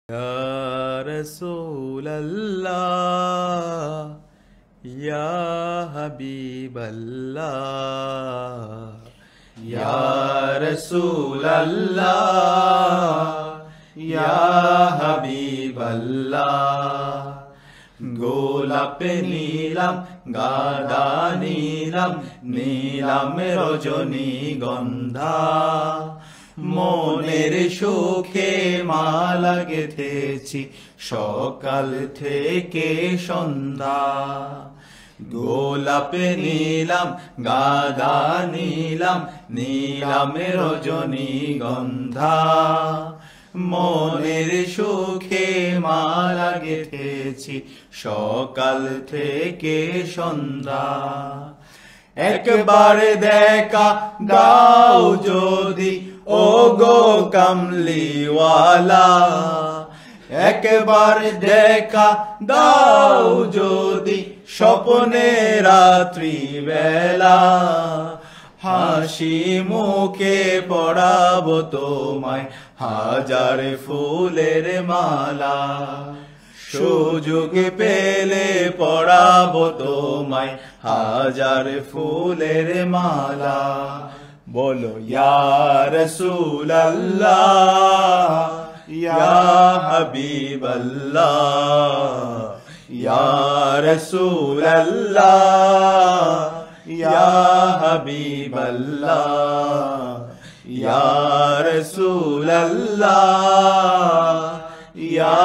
Ya Rasulallah, Ya Habiballah, Ya Rasulallah, Ya Habiballah. গোলাপে নীলাম গাদা নীলাম নীলাম রজনীগন্ধা মনের সুখে মালা গেথেছি সকাল থেকে সন্ধ্যা গোলাপে নীলাম গাদা নীলাম নীলাম রজনীগন্ধা মনের সুখে মালা গেথেছি সকাল থেকে সন্ধ্যা একবার দেখা দাও যদি ও গো কামলিওয়ালা একবার দেখা দাও যদি স্বপ্নে রাত্রি বেলা হাসি মুখে পড়াবো তোমায় হাজার ফুলের মালা সুযোগ পেলে পড়াবো তোমায় হাজার ফুলের মালা বলো ইয়া রাসূলুল্লাহ ইয়া হাবিবাল্লাহ ইয়া রাসূলুল্লাহ ইয়া হাবিবাল্লাহ ইয়া রাসূলুল্লাহ ইয়া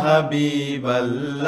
হাবিবাল্লাহ।